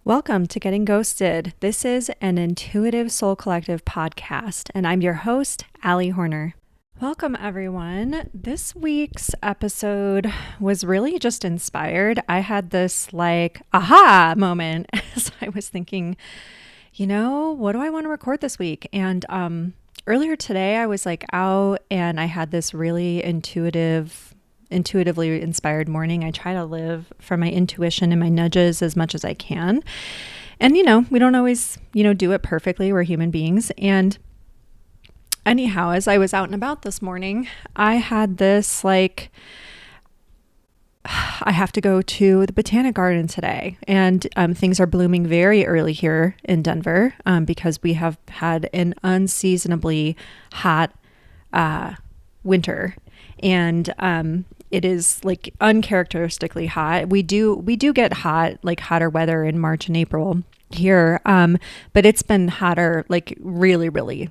Welcome to Getting Ghosted. This is an Intuitive Soul Collective podcast, and I'm your host, Allie Horner. Welcome, everyone. This week's episode was really just inspired. I had this aha moment as I was thinking, what do I want to record this week? And earlier today, I was out and I had this really intuitively inspired morning. I try to live from my intuition and my nudges as much as I can. And, we don't always, do it perfectly. We're human beings. And anyhow, as I was out and about this morning, I had this I have to go to the Botanic Garden today. And things are blooming very early here in Denver because we have had an unseasonably hot winter. And it is uncharacteristically hot. We do get hotter weather in March and April here. But it's been hotter, really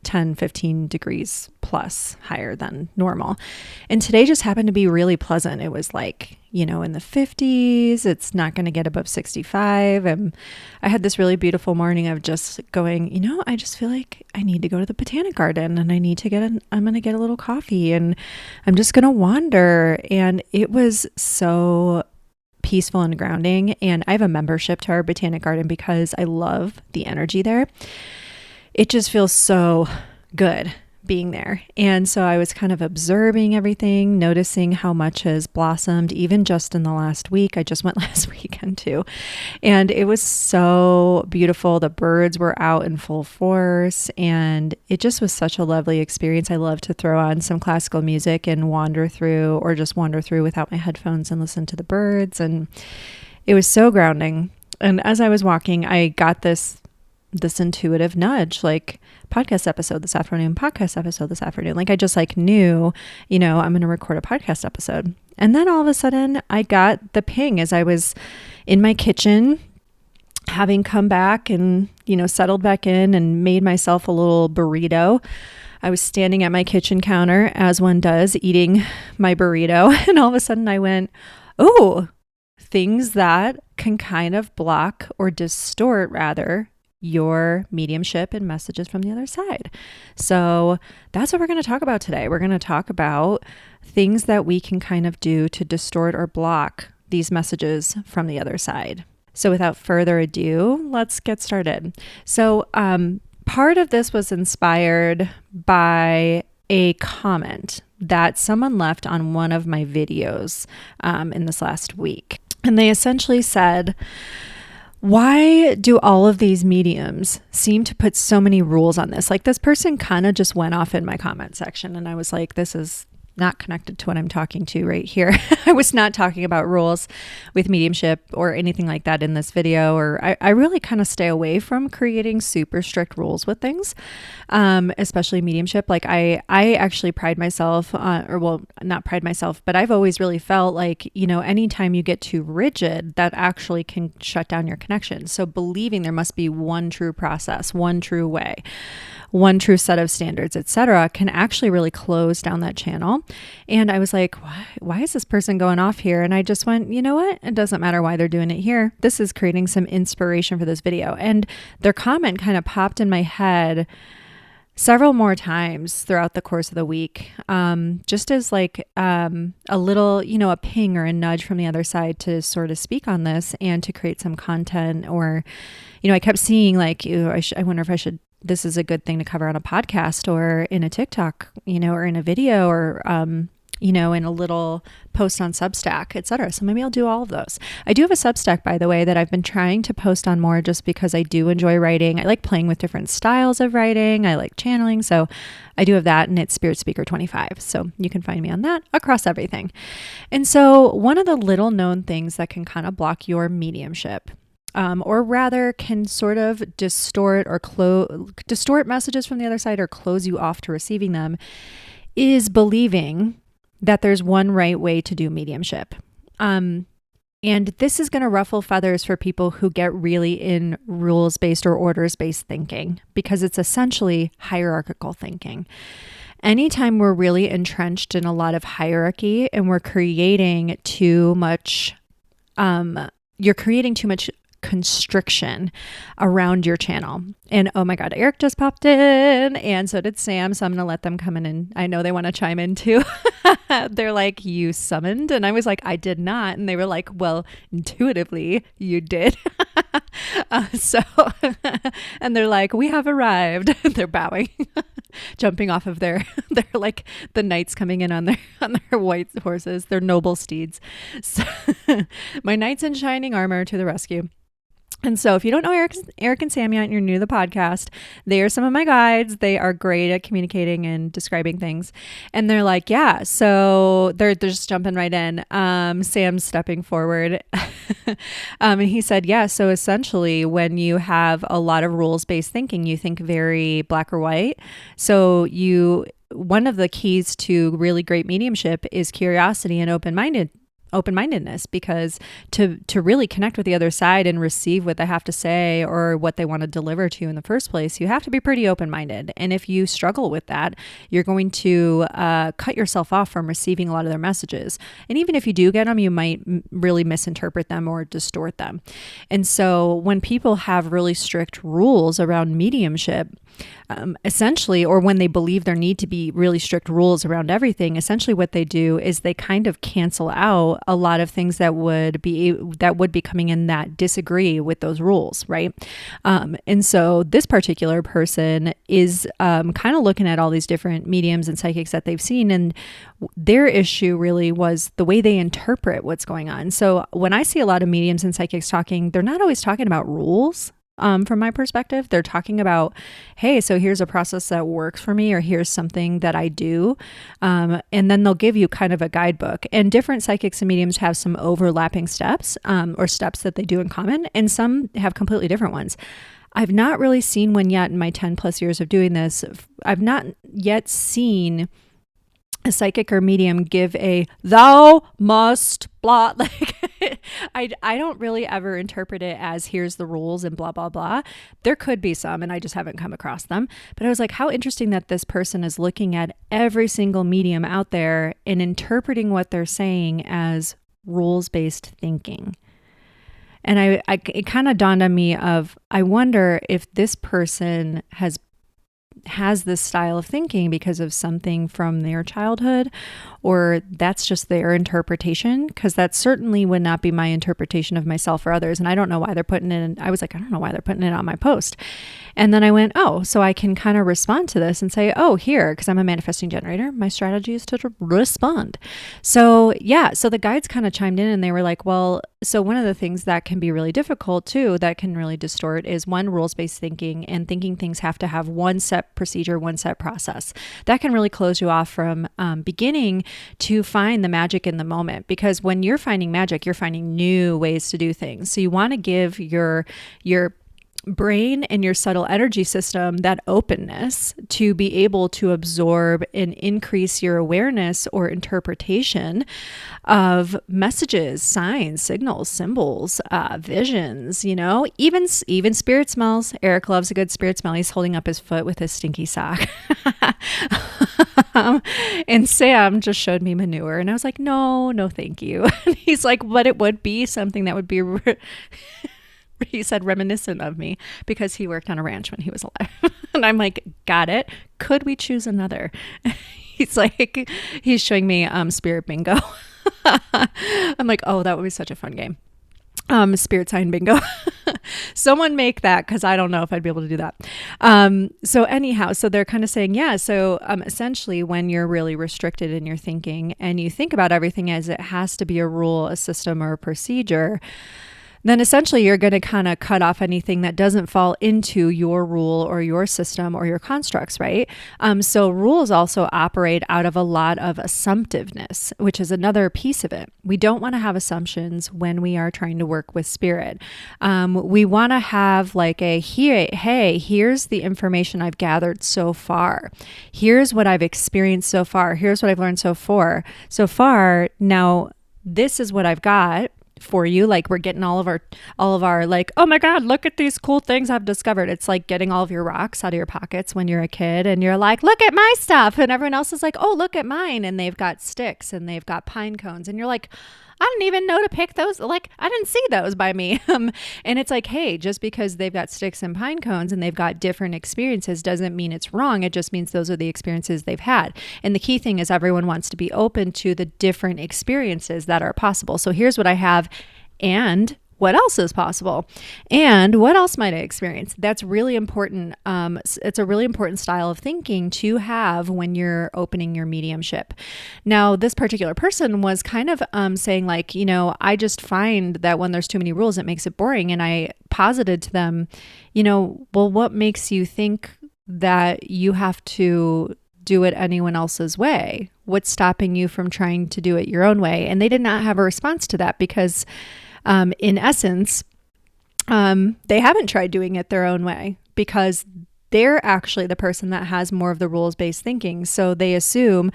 10, 15 degrees plus higher than normal. And today just happened to be really pleasant. It was in the 50s. It's not going to get above 65. And I had this really beautiful morning of just going, I just feel like I need to go to the Botanic Garden and I need to I'm going to get a little coffee and I'm just going to wander. And it was so peaceful and grounding. And I have a membership to our Botanic Garden because I love the energy there. It just feels so good being there. And so I was kind of observing everything, noticing how much has blossomed even just in the last week. I just went last weekend too. And it was so beautiful. The birds were out in full force and it just was such a lovely experience. I love to throw on some classical music and wander through without my headphones and listen to the birds. And it was so grounding. And as I was walking, I got this intuitive nudge, podcast episode this afternoon. I just knew, I'm going to record a podcast episode. And then all of a sudden I got the ping as I was in my kitchen, having come back and, settled back in and made myself a little burrito. I was standing at my kitchen counter as one does, eating my burrito. And all of a sudden I went, oh, things that can kind of block or distort your mediumship and messages from the other side. So that's what we're going to talk about today. We're going to talk about things that we can kind of do to distort or block these messages from the other side. So without further ado, let's get started. So part of this was inspired by a comment that someone left on one of my videos in this last week. And they essentially said, why do all of these mediums seem to put so many rules on this? This person kind of just went off in my comment section and I was like, this is not connected to what I'm talking to right here. I was not talking about rules with mediumship or anything like that in this video, or I really kind of stay away from creating super strict rules with things, especially mediumship. I actually pride myself not pride myself, but I've always really felt anytime you get too rigid, that actually can shut down your connection. So believing there must be one true process, one true way, one true set of standards, etc., can actually really close down that channel. And I was like, why is this person going off here? And I just went, you know what? It doesn't matter why they're doing it here. This is creating some inspiration for this video. And their comment kind of popped in my head several more times throughout the course of the week, just as a little, a ping or a nudge from the other side to sort of speak on this and to create some content. Or, I kept seeing I wonder if I should, this is a good thing to cover on a podcast or in a TikTok, or in a video or, in a little post on Substack, etc. So maybe I'll do all of those. I do have a Substack, by the way, that I've been trying to post on more just because I do enjoy writing. I like playing with different styles of writing. I like channeling. So I do have that, and it's Spirit Speaker 25. So you can find me on that across everything. And so one of the little known things that can kind of block your mediumship, or rather can sort of distort messages from the other side or close you off to receiving them, is believing that there's one right way to do mediumship. And this is going to ruffle feathers for people who get really in rules-based or orders-based thinking, because it's essentially hierarchical thinking. Anytime we're really entrenched in a lot of hierarchy and we're creating too much, you're creating too much constriction around your channel. And oh my God, Erik just popped in, and so did Sam. So I'm going to let them come in, and I know they want to chime in too. They're like, you summoned? And I was like, I did not. And they were like, well, intuitively you did. And they're like, we have arrived. They're bowing, jumping off of they're like the knights coming in on their white horses, their noble steeds. So my knights in shining armor to the rescue. And so if you don't know Erik and Sam yet and you're new to the podcast, they are some of my guides. They are great at communicating and describing things. And they're like, yeah, so they're just jumping right in. Sam's stepping forward. And he said, yeah, so essentially when you have a lot of rules-based thinking, you think very black or white. So one of the keys to really great mediumship is curiosity and open-mindedness, because to really connect with the other side and receive what they have to say or what they want to deliver to you in the first place, you have to be pretty open-minded. And if you struggle with that, you're going to cut yourself off from receiving a lot of their messages. And even if you do get them, you might really misinterpret them or distort them. And so when people have really strict rules around mediumship, essentially, or when they believe there need to be really strict rules around everything, essentially what they do is they kind of cancel out a lot of things that would be coming in that disagree with those rules, right? And so this particular person is kind of looking at all these different mediums and psychics that they've seen, and their issue really was the way they interpret what's going on. So when I see a lot of mediums and psychics talking, they're not always talking about rules. From my perspective, they're talking about, hey, so here's a process that works for me, or here's something that I do. And then they'll give you kind of a guidebook. And different psychics and mediums have some overlapping steps, or steps that they do in common, and some have completely different ones. I've not really seen one yet in my 10 plus years of doing this. I've not yet seen a psychic or medium give a thou must blah. Like I don't really ever interpret it as here's the rules and blah, blah, blah. There could be some, and I just haven't come across them. But I was like, how interesting that this person is looking at every single medium out there and interpreting what they're saying as rules-based thinking. And it kind of dawned on me of, I wonder if this person has this style of thinking because of something from their childhood, or that's just their interpretation, because that certainly would not be my interpretation of myself or others. And I don't know why they're putting it in. I was like, I don't know why they're putting it on my post. And then I went, oh, so I can kind of respond to this and say, oh, here, because I'm a manifesting generator, my strategy is to respond. So yeah, so the guides kind of chimed in and they were like, well, so one of the things that can be really difficult too, that can really distort, is one, rules-based thinking, and thinking things have to have one set procedure, one set process. That can really close you off from beginning to find the magic in the moment, because when you're finding magic, you're finding new ways to do things. So you want to give your brain and your subtle energy system that openness to be able to absorb and increase your awareness or interpretation of messages, signs, signals, symbols, visions, even spirit smells. Erik loves a good spirit smell. He's holding up his foot with his stinky sock. And Sam just showed me manure, and I was like, no, thank you. And he's like, but it would be something that would be he said reminiscent of me, because he worked on a ranch when he was alive. And I'm like, got it. Could we choose another? He's showing me spirit bingo. I'm like, oh, that would be such a fun game. Spirit sign bingo. Someone make that, because I don't know if I'd be able to do that. So anyhow, so they're kind of saying, yeah, so essentially when you're really restricted in your thinking and you think about everything as it has to be a rule, a system, or a procedure, then essentially you're going to kind of cut off anything that doesn't fall into your rule or your system or your constructs, right? So rules also operate out of a lot of assumptiveness, which is another piece of it. We don't want to have assumptions when we are trying to work with spirit. We want to have like here's the information I've gathered so far. Here's what I've experienced so far. Here's what I've learned so far. Now this is what I've got for you. Like, we're getting all of our like, oh my God, look at these cool things I've discovered. It's like getting all of your rocks out of your pockets when you're a kid and you're like, look at my stuff. And everyone else is like, oh, look at mine. And they've got sticks and they've got pine cones. And you're like, I didn't even know to pick those. Like, I didn't see those by me. And it's like, hey, just because they've got sticks and pine cones and they've got different experiences doesn't mean it's wrong. It just means those are the experiences they've had. And the key thing is everyone wants to be open to the different experiences that are possible. So here's what I have, and what else is possible? And what else might I experience? That's really important. It's a really important style of thinking to have when you're opening your mediumship. Now, this particular person was kind of saying like, I just find that when there's too many rules, it makes it boring. And I posited to them, well, what makes you think that you have to do it anyone else's way? What's stopping you from trying to do it your own way? And they did not have a response to that because in essence, they haven't tried doing it their own way because they're actually the person that has more of the rules-based thinking. So they assume,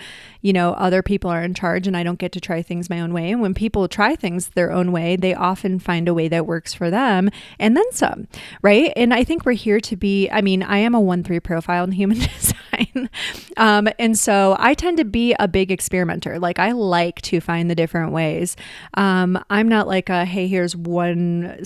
other people are in charge and I don't get to try things my own way. And when people try things their own way, they often find a way that works for them and then some, right? And I think we're here to be, I am a 1-3 profile in human design. And so I tend to be a big experimenter. Like I like to find the different ways. I'm not like hey, here's one,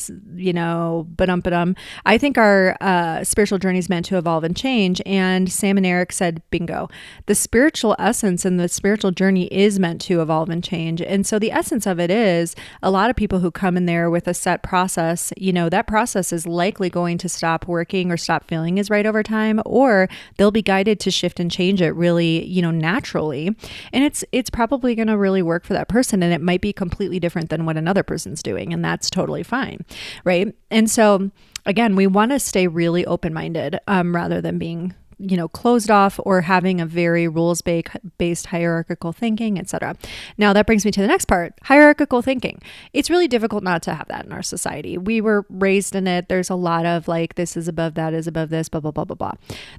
ba-dum. I think our spiritual journey is meant to evolve and change. And Sam and Erik said, bingo, the spiritual essence and the spiritual journey is meant to evolve and change. And so the essence of it is a lot of people who come in there with a set process, that process is likely going to stop working or stop feeling as right over time, or they'll be guided to shift and change it really, naturally. And it's probably going to really work for that person. And it might be completely different than what another person's doing. And that's totally fine. Right. And so again, we want to stay really open-minded rather than being closed off or having a very rules-based hierarchical thinking, etc. Now that brings me to the next part, hierarchical thinking. It's really difficult not to have that in our society. We were raised in it. There's a lot of like, this is above that is above this, blah, blah, blah, blah, blah.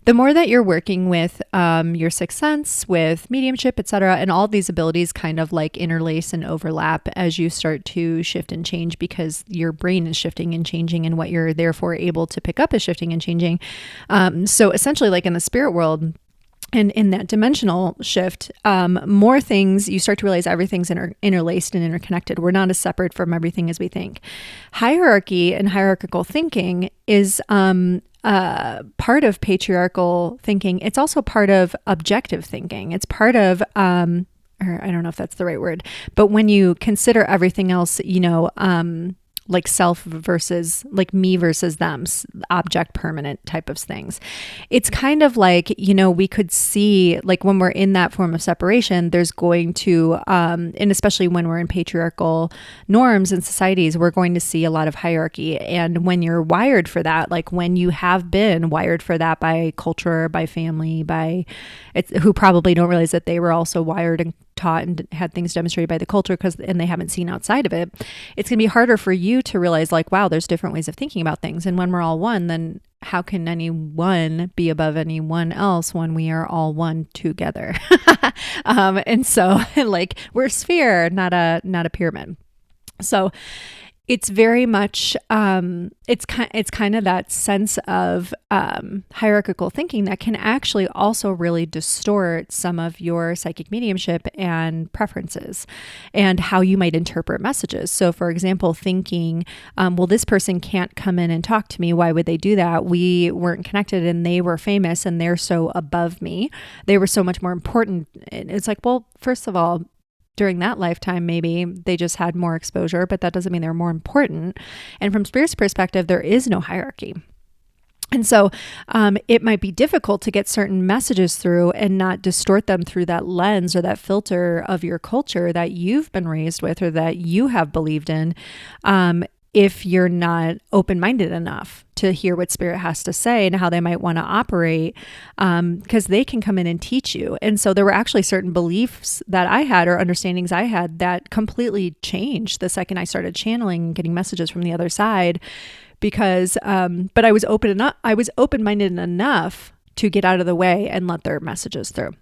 The more that you're working with your sixth sense, with mediumship, etc., and all these abilities kind of like interlace and overlap as you start to shift and change because your brain is shifting and changing and what you're therefore able to pick up is shifting and changing. So essentially like in the spirit world and in that dimensional shift, more things, you start to realize everything's interlaced and interconnected. We're not as separate from everything as we think. Hierarchy and hierarchical thinking is part of patriarchal thinking. It's also part of objective thinking. It's part of, or I don't know if that's the right word, but when you consider everything else, like self versus like me versus them, object permanent type of things. It's kind of like, we could see like when we're in that form of separation, there's going to, and especially when we're in patriarchal norms and societies, we're going to see a lot of hierarchy. And when you're wired for that, like when you have been wired for that by culture, by family, who probably don't realize that they were also wired and taught and had things demonstrated by the culture and they haven't seen outside of it, it's going to be harder for you to realize like, wow, there's different ways of thinking about things. And when we're all one, then how can anyone be above anyone else when we are all one together? And so like we're a sphere, not a pyramid. So it's very much, it's kind of that sense of hierarchical thinking that can actually also really distort some of your psychic mediumship and preferences and how you might interpret messages. So for example, thinking, well, this person can't come in and talk to me. Why would they do that? We weren't connected and they were famous and they're so above me. They were so much more important. And it's like, well, first of all, during that lifetime, maybe they just had more exposure, but that doesn't mean they're more important. And from Spirit's perspective, there is no hierarchy. And so it might be difficult to get certain messages through and not distort them through that lens or that filter of your culture that you've been raised with or that you have believed in, if you're not open-minded enough to hear what Spirit has to say and how they might want to operate, because they can come in and teach you. And so there were actually certain beliefs that I had or understandings I had that completely changed the second I started channeling and getting messages from the other side, because, but I was open-minded enough to get out of the way and let their messages through.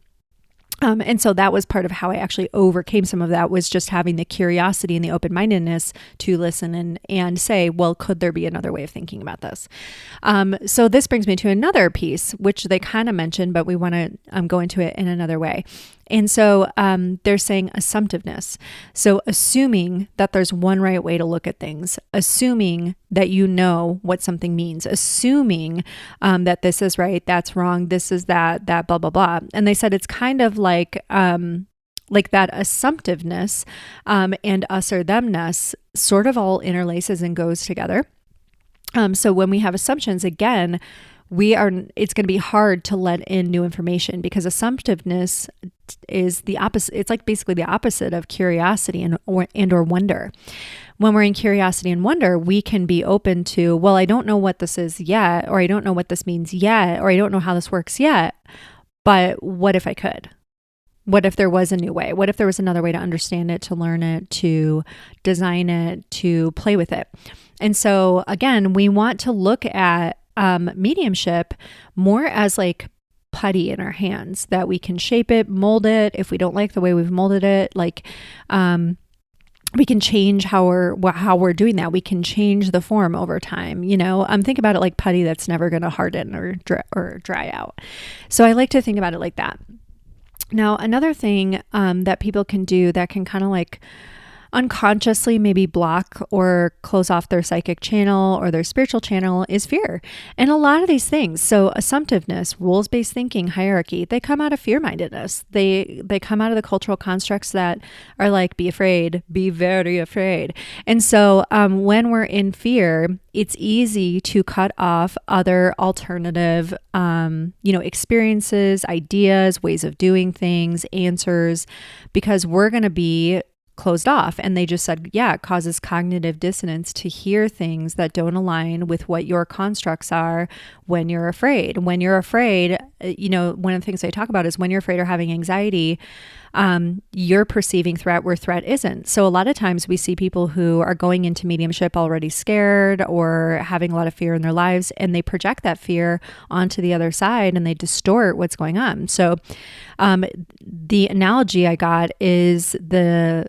And so that was part of how I actually overcame some of that, was just having the curiosity and the open-mindedness to listen and say, well, could there be another way of thinking about this? So this brings me to another piece, which they kind of mentioned, but we want to go into it in another way. And so they're saying assumptiveness. So assuming that there's one right way to look at things, assuming that you know what something means, assuming that this is right, that's wrong, this is that blah, blah, blah. And they said it's kind of like that assumptiveness and us or themness sort of all interlaces and goes together. So when we have assumptions, again, it's going to be hard to let in new information because assumptiveness is the opposite. It's like basically the opposite of curiosity and or wonder. When we're in curiosity and wonder, we can be open to, well, I don't know what this is yet, or I don't know what this means yet, or I don't know how this works yet, but what if I could? What if there was a new way? What if there was another way to understand it, to learn it, to design it, to play with it? And so again, we want to look at mediumship more as like putty in our hands, that we can shape it, mold it. If we don't like the way we've molded it, like we can change how we're doing that. We can change the form over time. Think about it like putty that's never going to harden or dry out. So I like to think about it like that. Now, another thing that people can do that can kind of like unconsciously maybe block or close off their psychic channel or their spiritual channel is fear. And a lot of these things, so assumptiveness, rules-based thinking, hierarchy, they come out of fear-mindedness. They come out of the cultural constructs that are like, be afraid, be very afraid. And so when we're in fear, it's easy to cut off other alternative, experiences, ideas, ways of doing things, answers, because we're going to be closed off. And they just said, it causes cognitive dissonance to hear things that don't align with what your constructs are when you're afraid. When you're afraid, one of the things I talk about is when you're afraid or having anxiety, you're perceiving threat where threat isn't. So a lot of times we see people who are going into mediumship already scared or having a lot of fear in their lives, and they project that fear onto the other side and they distort what's going on. So the analogy I got is the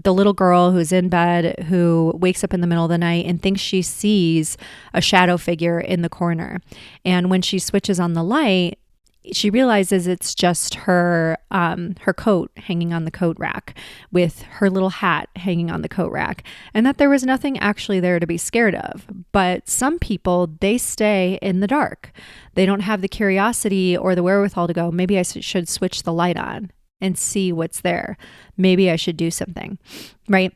little girl who's in bed who wakes up in the middle of the night and thinks she sees a shadow figure in the corner. And when she switches on the light, she realizes it's just her coat hanging on the coat rack with her little hat hanging on the coat rack, and that there was nothing actually there to be scared of. But some people, they stay in the dark. They don't have the curiosity or the wherewithal to go, maybe I should switch the light on and see what's there. Maybe I should do something, right?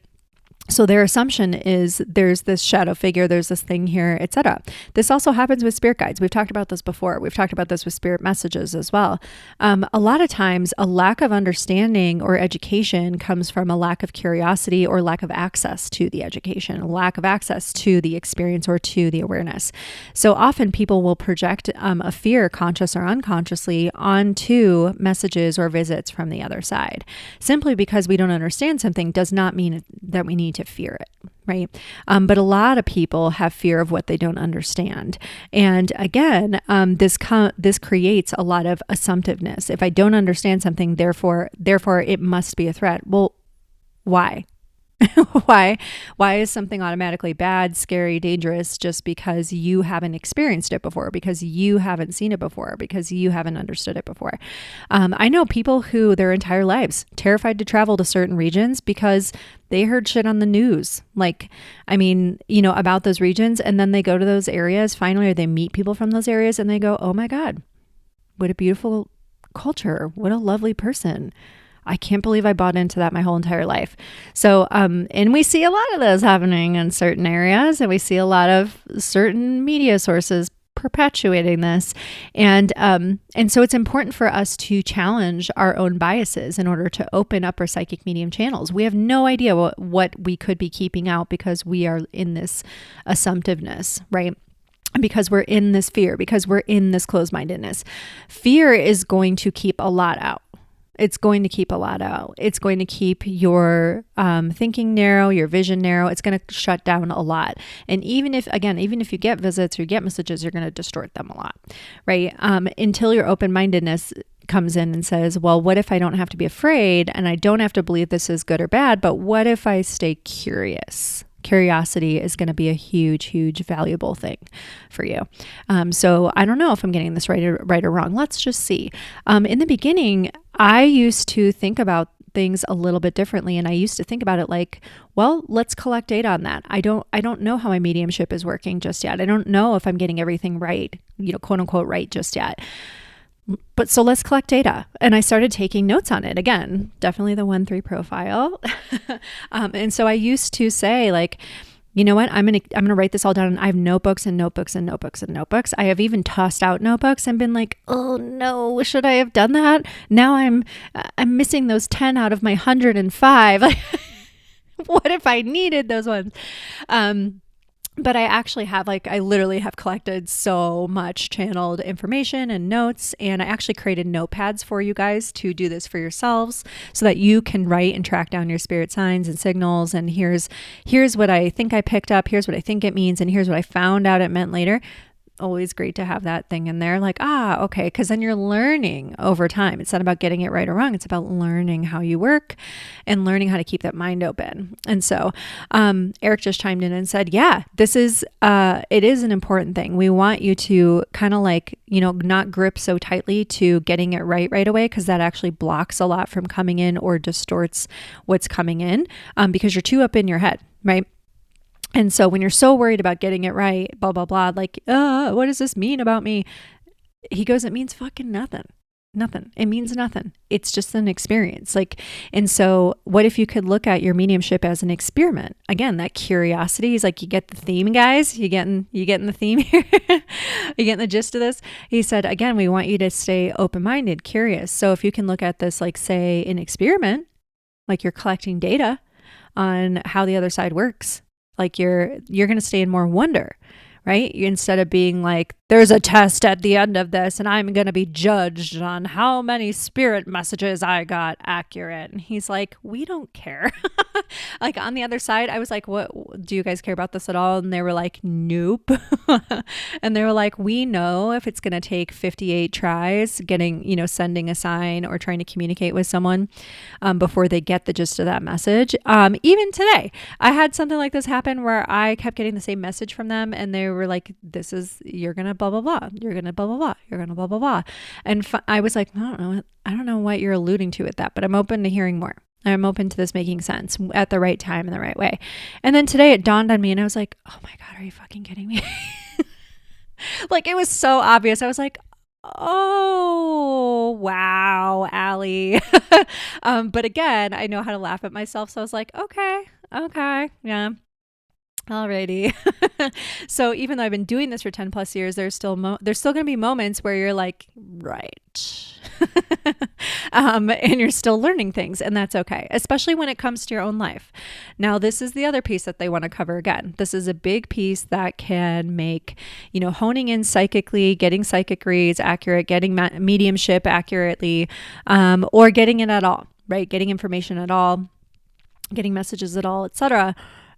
So their assumption is there's this shadow figure, there's this thing here, etc. This also happens with spirit guides. We've talked about this before. We've talked about this with spirit messages as well. A lot of times, a lack of understanding or education comes from a lack of curiosity or lack of access to the education, a lack of access to the experience or to the awareness. So often people will project a fear, conscious or unconsciously, onto messages or visits from the other side. Simply because we don't understand something does not mean that we need to fear it, right? But a lot of people have fear of what they don't understand. And again, this creates a lot of assumptiveness. If I don't understand something, therefore it must be a threat. Well, why? Why is something automatically bad, scary, dangerous just because you haven't experienced it before, because you haven't seen it before, because you haven't understood it before? I know people who their entire lives terrified to travel to certain regions because they heard shit on the news, about those regions. And then they go to those areas finally, or they meet people from those areas and they go, oh my God, what a beautiful culture. What a lovely person. I can't believe I bought into that my whole entire life. So, and we see a lot of those happening in certain areas, and we see a lot of certain media sources perpetuating this. And so it's important for us to challenge our own biases in order to open up our psychic medium channels. We have no idea what we could be keeping out because we are in this assumptiveness, right? Because we're in this fear, because we're in this closed-mindedness. Fear is going to keep a lot out. It's going to keep a lot out. It's going to keep your thinking narrow, your vision narrow. It's going to shut down a lot. And even if you get visits or you get messages, you're going to distort them a lot, right? Until your open-mindedness comes in and says, well, what if I don't have to be afraid and I don't have to believe this is good or bad, but what if I stay curious? Curiosity is going to be a huge, huge valuable thing for you. So I don't know if I'm getting this right or wrong. Let's just see. In the beginning, I used to think about things a little bit differently. And I used to think about it like, well, let's collect data on that. I don't know how my mediumship is working just yet. I don't know if I'm getting everything right, quote unquote, right just yet. But so let's collect data. And I started taking notes on it. Again, definitely the 1-3 profile. And so I used to say like, you know what? I'm gonna write this all down. And I have notebooks and notebooks and notebooks and notebooks. I have even tossed out notebooks and been like, oh no, should I have done that? Now I'm missing those 10 out of my 105. What if I needed those ones? But I actually have I literally have collected so much channeled information and notes, and I actually created notepads for you guys to do this for yourselves so that you can write and track down your spirit signs and signals. And here's what I think I picked up. Here's what I think it means. And here's what I found out it meant later. Always great to have that thing in there. Like, okay. Cause then you're learning over time. It's not about getting it right or wrong. It's about learning how you work and learning how to keep that mind open. And so, Erik just chimed in and said, yeah, this is, it is an important thing. We want you to kind of not grip so tightly to getting it right away. Cause that actually blocks a lot from coming in or distorts what's coming in, because you're too up in your head, right? And so when you're so worried about getting it right, blah, blah, blah, like, what does this mean about me? He goes, it means fucking nothing. Nothing. It means nothing. It's just an experience. And so what if you could look at your mediumship as an experiment? Again, that curiosity is like, you get the theme, guys. You getting the theme here? You getting the gist of this? He said, again, we want you to stay open-minded, curious. So if you can look at this, like say an experiment, like you're collecting data on how the other side works. Like you're going to stay in more wonder, right? Instead of being like, there's a test at the end of this and I'm going to be judged on how many spirit messages I got accurate. And he's like, we don't care. Like on the other side, I was like, what, do you guys care about this at all? And they were like, nope. And they were like, we know if it's going to take 58 tries getting, sending a sign or trying to communicate with someone before they get the gist of that message. Even today, I had something like this happen where I kept getting the same message from them and they were like, you're going to blah, blah, blah. You're going to blah, blah, blah. You're going to blah, blah, blah. And I was like, I don't know what you're alluding to with that, but I'm open to hearing more. I'm open to this making sense at the right time in the right way. And then today it dawned on me and I was like, oh my God, are you fucking kidding me? Like it was so obvious. I was like, oh, wow, Allie. But again, I know how to laugh at myself. So I was like, okay, yeah. Alrighty. So even though I've been doing this for 10 plus years, there's still going to be moments where you're like, right. And you're still learning things, and that's okay, especially when it comes to your own life. Now, this is the other piece that they want to cover again. This is a big piece that can make, honing in psychically, getting psychic reads accurate, getting mediumship accurately, or getting it at all, right? Getting information at all, getting messages at all, etc.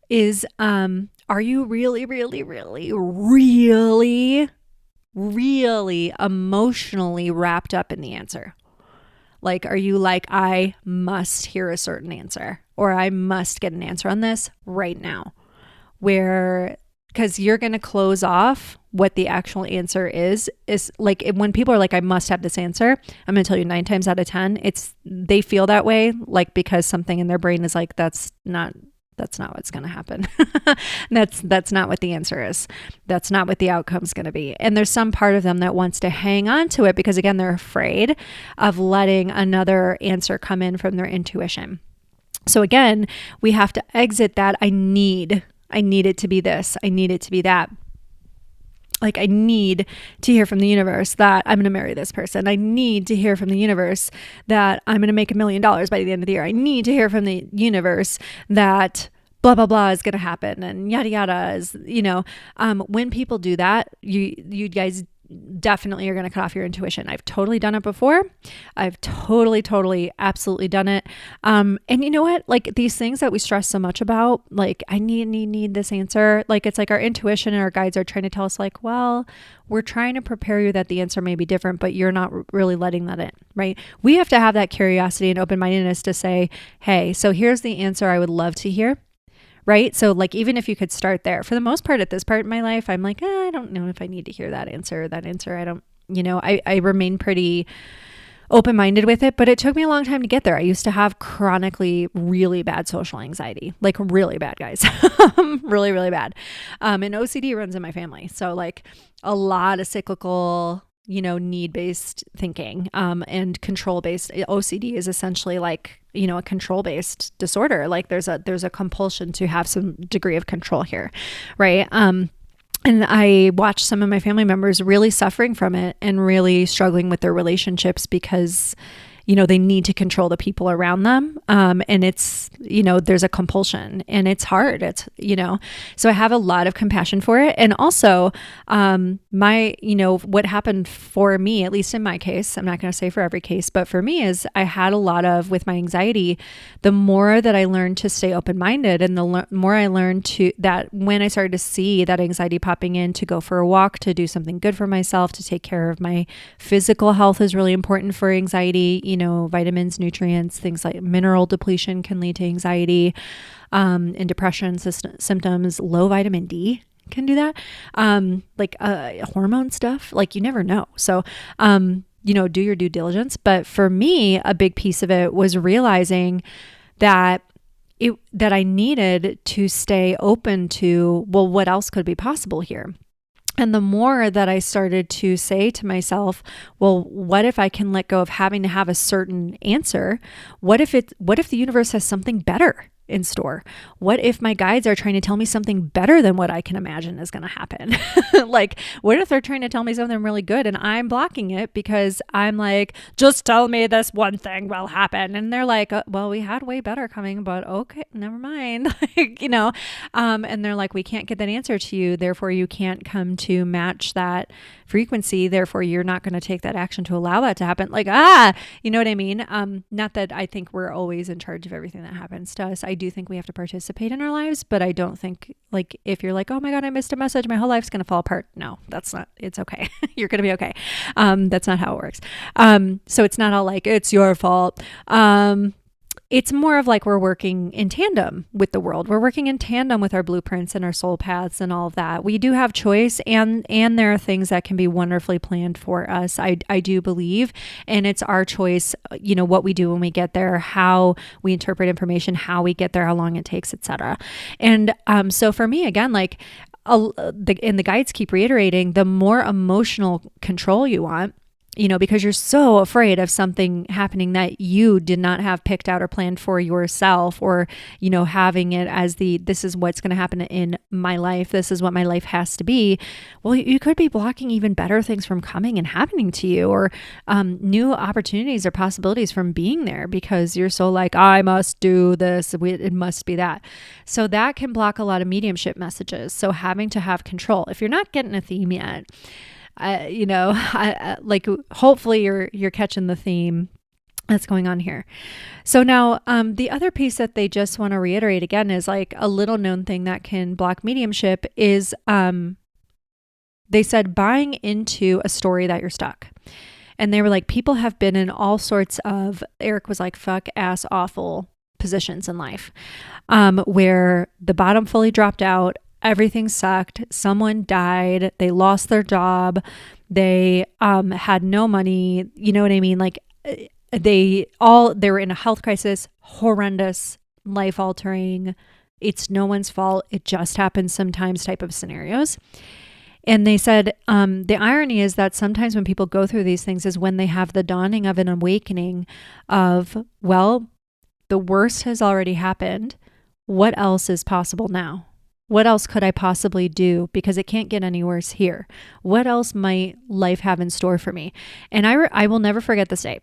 is, are you really, really, really, really, really emotionally wrapped up in the answer? Like, are you like, I must hear a certain answer, or I must get an answer on this right now, because you're going to close off what the actual answer is like when people are like, I must have this answer. I'm going to tell you 9 times out of 10, they feel that way, like, because something in their brain is like, that's not what's going to happen. That's not what the answer is. That's not what the outcome's going to be. And there's some part of them that wants to hang on to it because, again, they're afraid of letting another answer come in from their intuition. So again, we have to exit that. I need it to be this. I need it to be that. Like, I need to hear from the universe that I'm going to marry this person. I need to hear from the universe that I'm going to make $1 million by the end of the year. I need to hear from the universe that blah, blah, blah is going to happen and yada, yada is, when people do that, you guys definitely are going to cut off your intuition. I've totally done it before. I've totally, absolutely done it. And you know what? Like these things that we stress so much about, like I need this answer. Like it's like our intuition and our guides are trying to tell us like, well, we're trying to prepare you that the answer may be different, but you're not really letting that in, right? We have to have that curiosity and open-mindedness to say, hey, so here's the answer I would love to hear. right? So like, even if you could start there, for the most part, at this part in my life, I'm like, I don't know if I need to hear that answer. I don't, I remain pretty open-minded with it, but it took me a long time to get there. I used to have chronically really bad social anxiety, like really bad, guys. Really, really bad. And OCD runs in my family. So like a lot of cyclical, need-based thinking, and control-based. OCD is essentially like, a control-based disorder. Like there's a compulsion to have some degree of control here. Right. And I watched some of my family members really suffering from it and really struggling with their relationships because, they need to control the people around them. And it's, there's a compulsion and it's hard. So I have a lot of compassion for it. And also, what happened for me, at least in my case, I'm not going to say for every case, but for me is I had a lot of, with my anxiety, the more that I learned to stay open-minded and the more I learned that when I started to see that anxiety popping in, to go for a walk, to do something good for myself, to take care of my physical health is really important for anxiety. Vitamins, nutrients, things like mineral depletion can lead to anxiety, and depression symptoms. Low vitamin D can do that. Hormone stuff, like you never know. So, do your due diligence. But for me, a big piece of it was realizing that I needed to stay open to, well, what else could be possible here? And the more that I started to say to myself, well, what if I can let go of having to have a certain answer? What if the universe has something better in store? What if my guides are trying to tell me something better than what I can imagine is going to happen? Like, what if they're trying to tell me something really good and I'm blocking it because I'm like, just tell me this one thing will happen. And they're like, well, we had way better coming, but okay, never mind. And they're like, we can't get that answer to you. Therefore, you can't come to match that frequency. Therefore, you're not going to take that action to allow that to happen. Like, you know what I mean? Not that I think we're always in charge of everything that happens to us. I do think we have to participate in our lives, but I don't think, like, if you're like, oh my God, I missed a message, my whole life's going to fall apart. No, that's not, it's okay. You're going to be okay. That's not how it works. So it's not all like, it's your fault. It's more of like we're working in tandem with the world. We're working in tandem with our blueprints and our soul paths and all of that. We do have choice, and there are things that can be wonderfully planned for us. I do believe, and it's our choice, what we do when we get there, how we interpret information, how we get there, how long it takes, etc. And so for me, again, like, and the guides keep reiterating, the more emotional control you want, because you're so afraid of something happening that you did not have picked out or planned for yourself, or, having it as this is what's going to happen in my life. This is what my life has to be. Well, you could be blocking even better things from coming and happening to you, or new opportunities or possibilities from being there, because you're so like, I must do this. It must be that. So that can block a lot of mediumship messages. So having to have control, if you're not getting a theme yet, like, hopefully you're catching the theme that's going on here. So now, the other piece that they just want to reiterate again is like a little known thing that can block mediumship is, they said buying into a story that you're stuck. And they were like, people have been in all sorts of, Erik was like, fuck ass awful positions in life, where the bottom fully dropped out. Everything sucked. Someone died. They lost their job. They had no money. You know what I mean? Like, they were in a health crisis, horrendous, life altering. It's no one's fault. It just happens sometimes type of scenarios. And they said, the irony is that sometimes when people go through these things is when they have the dawning of an awakening of, well, the worst has already happened. What else is possible now? What else could I possibly do? Because it can't get any worse here. What else might life have in store for me? And I will never forget this day.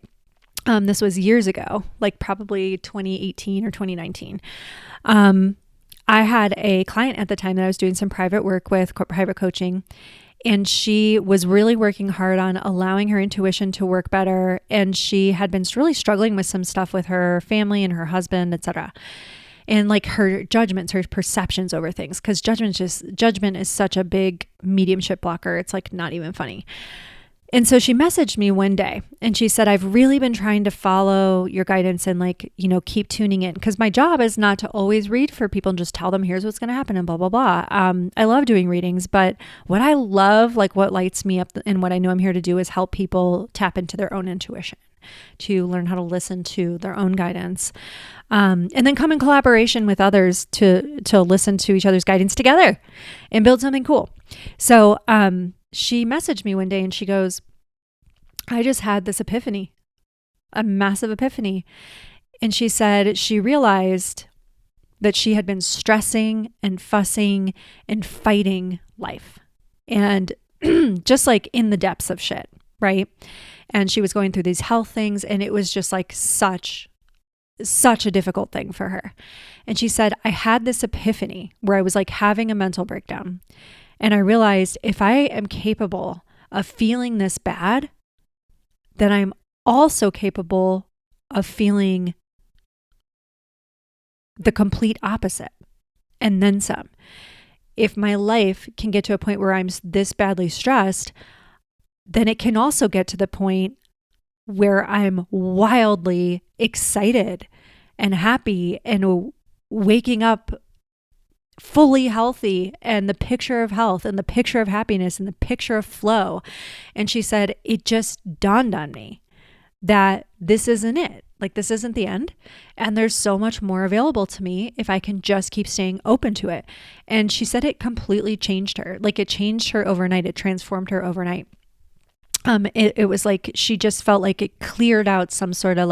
This was years ago, like probably 2018 or 2019. I had a client at the time that I was doing some private work with, private coaching, and she was really working hard on allowing her intuition to work better. And she had been really struggling with some stuff with her family and her husband, etc. And like her judgments, her perceptions over things, because judgment is such a big mediumship blocker. It's like not even funny. And so she messaged me one day and she said, I've really been trying to follow your guidance and keep tuning in, because my job is not to always read for people and just tell them, here's what's going to happen and blah, blah, blah. I love doing readings, but what I love, what lights me up and what I know I'm here to do is help people tap into their own intuition, to learn how to listen to their own guidance, and then come in collaboration with others to listen to each other's guidance together and build something cool. So, she messaged me one day and she goes, I just had this epiphany, a massive epiphany. And she said she realized that she had been stressing and fussing and fighting life, and just in the depths of shit, right? And she was going through these health things, and it was just such a difficult thing for her. And she said, I had this epiphany where I was having a mental breakdown. And I realized if I am capable of feeling this bad, then I'm also capable of feeling the complete opposite and then some. If my life can get to a point where I'm this badly stressed, then it can also get to the point where I'm wildly excited and happy and waking up fully healthy, and the picture of health and the picture of happiness and the picture of flow. And she said, it just dawned on me that this isn't it. This isn't the end. And there's so much more available to me if I can just keep staying open to it. And she said it completely changed her. It changed her overnight. It transformed her overnight. It was she just felt like it cleared out some sort of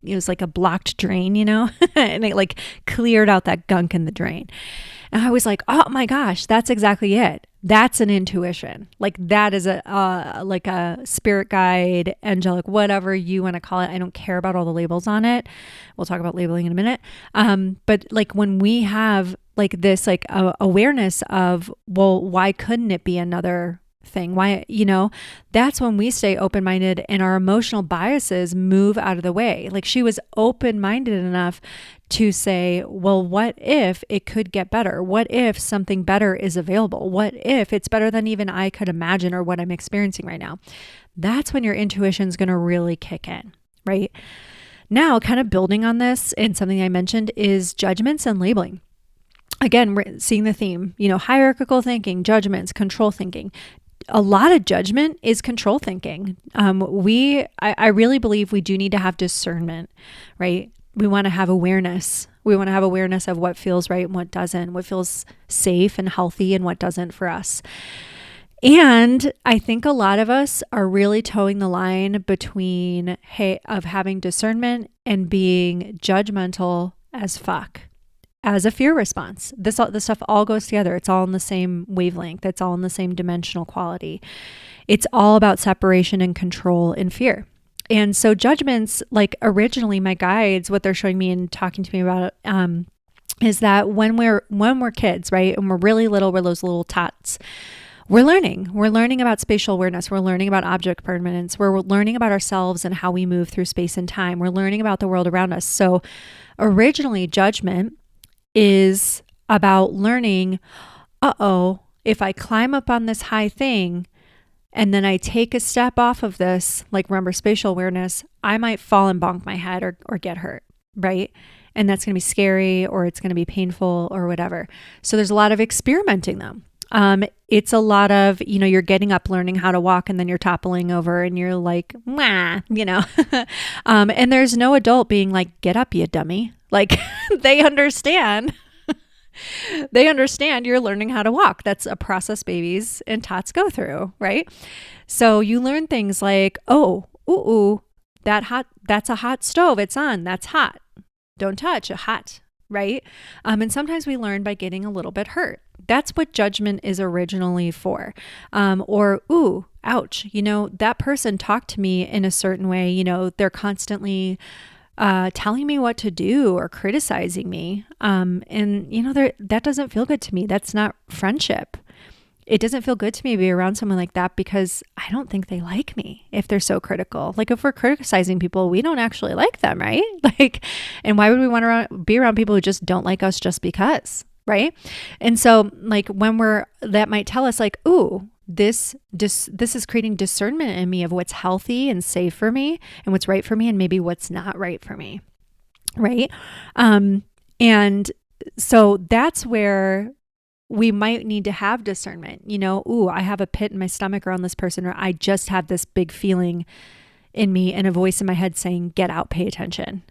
it was like a blocked drain, and it cleared out that gunk in the drain. And I was like, oh my gosh, that's exactly it. That's an intuition. That is a spirit guide, angelic, whatever you want to call it. I don't care about all the labels on it. We'll talk about labeling in a minute. But when we have this awareness of, well, why couldn't it be another thing? Why, that's when we stay open-minded and our emotional biases move out of the way. She was open-minded enough to say, well, what if it could get better? What if something better is available? What if it's better than even I could imagine or what I'm experiencing right now? That's when your intuition is going to really kick in, right? Now, kind of building on this, and something I mentioned is judgments and labeling. Again, we're seeing the theme, hierarchical thinking, judgments, control thinking. A lot of judgment is control thinking. I really believe we do need to have discernment, right? We want to have awareness. We want to have awareness of what feels right and what doesn't, what feels safe and healthy and what doesn't for us. And I think a lot of us are really towing the line between of having discernment and being judgmental as fuck, as a fear response. This stuff all goes together. It's all in the same wavelength. It's all in the same dimensional quality. It's all about separation and control and fear. And so judgments, originally my guides, what they're showing me and talking to me about, is that when we're kids, right, and we're really little, we're those little tots. We're learning about spatial awareness. We're learning about object permanence. We're learning about ourselves and how we move through space and time. We're learning about the world around us. So originally judgment is about learning, if I climb up on this high thing and then I take a step off of this, remember spatial awareness, I might fall and bonk my head or get hurt, right? And that's going to be scary, or it's going to be painful or whatever. So there's a lot of experimenting though. It's a lot of, you're getting up, learning how to walk, and then you're toppling over and you're like, wah, and there's no adult being like, get up, you dummy. They understand. They understand you're learning how to walk. That's a process babies and tots go through, right? So you learn things like, that's a hot stove. It's on. That's hot. Don't touch. Hot, right? And sometimes we learn by getting a little bit hurt. That's what judgment is originally for. Or, ouch, that person talked to me in a certain way. They're constantly telling me what to do or criticizing me. That doesn't feel good to me. That's not friendship. It doesn't feel good to me to be around someone like that because I don't think they like me if they're so critical. If we're criticizing people, we don't actually like them, right? And why would we want to be around people who just don't like us just because, right? And so when that might tell us this is creating discernment in me of what's healthy and safe for me and what's right for me and maybe what's not right for me. Right. And so that's where we might need to have discernment, ooh, I have a pit in my stomach around this person, or I just have this big feeling in me and a voice in my head saying, get out, pay attention.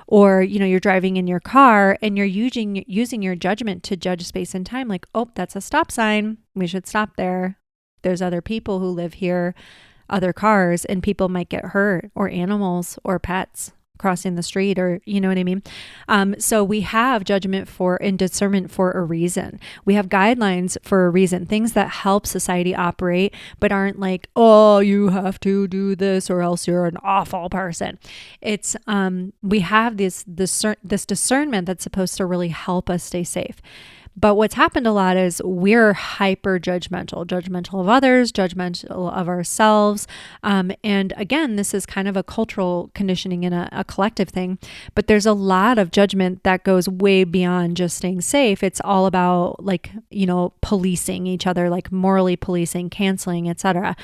Or, you're driving in your car and you're using your judgment to judge space and time. Like, oh, that's a stop sign. We should stop there. There's other people who live here, other cars, and people might get hurt, or animals or pets crossing the street, or you know what I mean? So we have judgment and discernment for a reason. We have guidelines for a reason, things that help society operate, but aren't like, oh, you have to do this or else you're an awful person. It's, we have this discernment that's supposed to really help us stay safe. But what's happened a lot is we're hyper judgmental of others, judgmental of ourselves. And again, this is kind of a cultural conditioning and a collective thing, but there's a lot of judgment that goes way beyond just staying safe. It's all about policing each other, like morally policing, canceling, etc.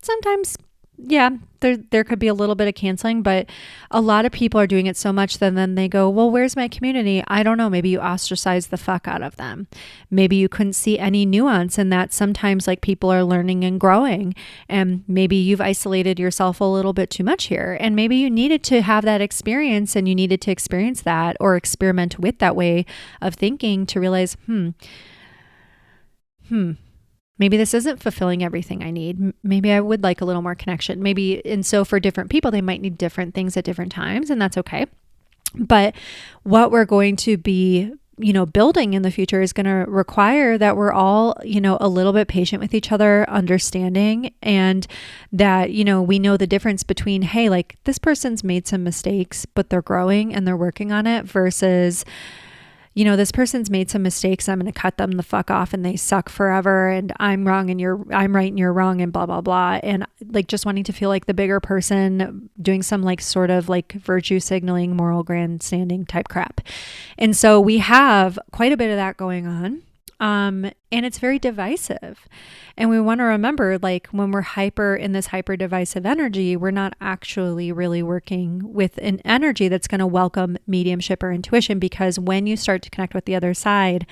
Sometimes, yeah, there could be a little bit of canceling, but a lot of people are doing it so much that then they go, well, where's my community? I don't know. Maybe you ostracize the fuck out of them. Maybe you couldn't see any nuance in that. Sometimes people are learning and growing, and maybe you've isolated yourself a little bit too much here. And maybe you needed to have that experience, and you needed to experience that or experiment with that way of thinking to realize, maybe this isn't fulfilling everything I need. Maybe I would like a little more connection. And so for different people, they might need different things at different times, and that's okay. But what we're going to be, building in the future is going to require that we're all, a little bit patient with each other, understanding, and that, we know the difference between, hey, this person's made some mistakes, but they're growing and they're working on it, versus, this person's made some mistakes. I'm going to cut them the fuck off and they suck forever. And I'm wrong and I'm right and you're wrong and blah, blah, blah. And just wanting to feel like the bigger person, doing some sort of virtue signaling, moral grandstanding type crap. And so we have quite a bit of that going on. And it's very divisive. And we want to remember, when we're in this hyper divisive energy, we're not actually really working with an energy that's going to welcome mediumship or intuition, because when you start to connect with the other side,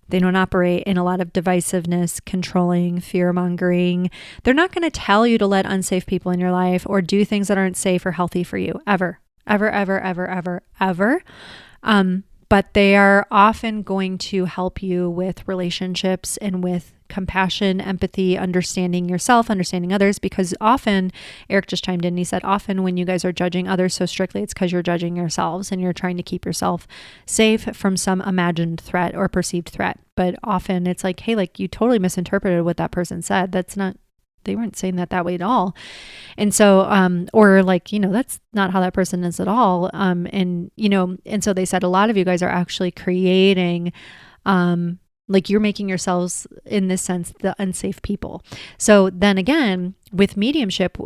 they don't operate in a lot of divisiveness, controlling, fear mongering. They're not going to tell you to let unsafe people in your life or do things that aren't safe or healthy for you, ever. But they are often going to help you with relationships and with compassion, empathy, understanding yourself, understanding others, because often, Eric just chimed in and he said, often when you guys are judging others so strictly, it's because you're judging yourselves and you're trying to keep yourself safe from some imagined threat or perceived threat. But often it's hey, you totally misinterpreted what that person said. They weren't saying that way at all. And so, or that's not how that person is at all. And so they said, a lot of you guys are actually creating, you're making yourselves, in this sense, the unsafe people. So then again, with mediumship,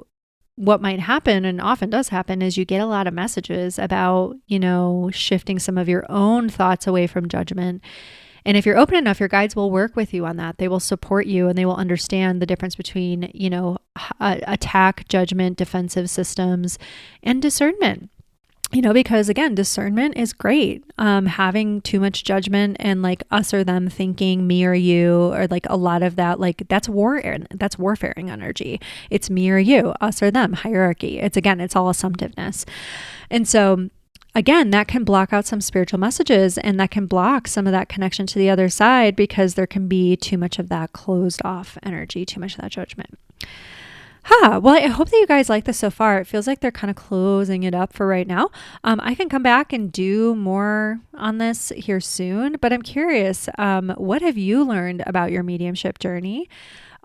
what might happen, and often does happen, is you get a lot of messages about, shifting some of your own thoughts away from judgment. And if you're open enough, your guides will work with you on that. They will support you and they will understand the difference between, attack, judgment, defensive systems, and discernment. Because again, discernment is great. Having too much judgment and us or them thinking, me or you, or a lot of that, that's warfaring energy. It's me or you, us or them, hierarchy. It's all assumptiveness. And so again, that can block out some spiritual messages, and that can block some of that connection to the other side, because there can be too much of that closed off energy, too much of that judgment. Well, I hope that you guys like this so far. It feels like they're kind of closing it up for right now. I can come back and do more on this here soon, but I'm curious, what have you learned about your mediumship journey?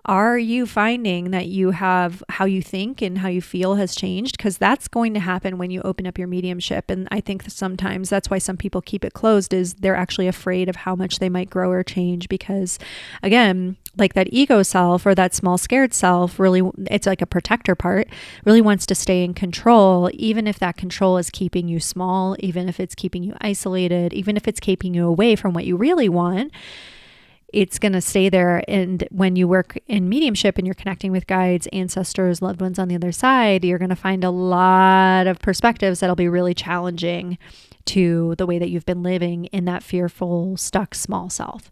Are you finding that you have how you think and how you feel has changed? Because that's going to happen when you open up your mediumship. And I think sometimes that's why some people keep it closed, is they're actually afraid of how much they might grow or change. Because again, that ego self or that small scared self, really, it's like a protector part, really wants to stay in control, even if that control is keeping you small, even if it's keeping you isolated, even if it's keeping you away from what you really want. it's going to stay there. And when you work in mediumship and you're connecting with guides, ancestors, loved ones on the other side, you're going to find a lot of perspectives that'll be really challenging to the way that you've been living in that fearful, stuck small self.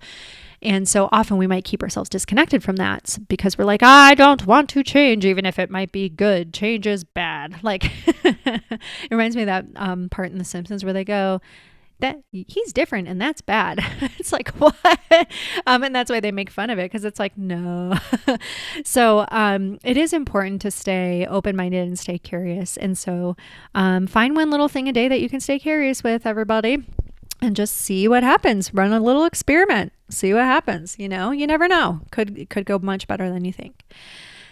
And so often we might keep ourselves disconnected from that because we're like, I don't want to change, even if it might be good. Change is bad. Like it reminds me of that part in The Simpsons where they go, that he's different and that's bad. It's like, what? And that's why they make fun of it, because it's like, no. So it is important to stay open-minded and stay curious. And so find one little thing a day that you can stay curious with, everybody, and just see what happens. Run a little experiment. See what happens. You never know. Could go much better than you think.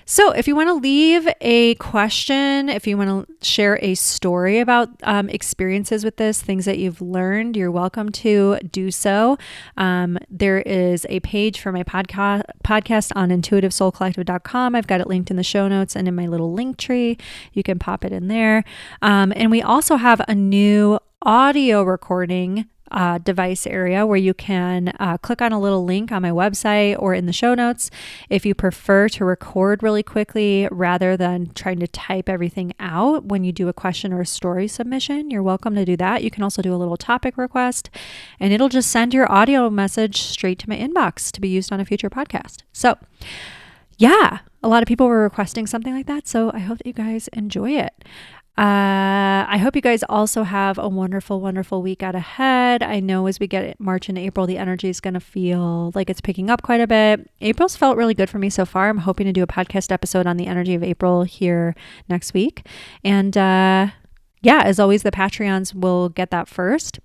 So if you want to leave a question, if you want to share a story about experiences with this, things that you've learned, you're welcome to do so. There is a page for my podcast on intuitivesoulcollective.com. I've got it linked in the show notes and in my little link tree. You can pop it in there. And we also have a new audio recording device area where you can click on a little link on my website or in the show notes. If you prefer to record really quickly rather than trying to type everything out when you do a question or a story submission, you're welcome to do that. You can also do a little topic request, and it'll just send your audio message straight to my inbox to be used on a future podcast. So yeah, a lot of people were requesting something like that. So I hope that you guys enjoy it. I hope you guys also have a wonderful, wonderful week out ahead. I know as we get March and April, the energy is going to feel like it's picking up quite a bit. April's felt really good for me so far. I'm hoping to do a podcast episode on the energy of April here next week. And as always, the Patreons will get that first.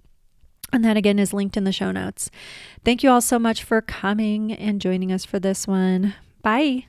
And that again is linked in the show notes. Thank you all so much for coming and joining us for this one. Bye.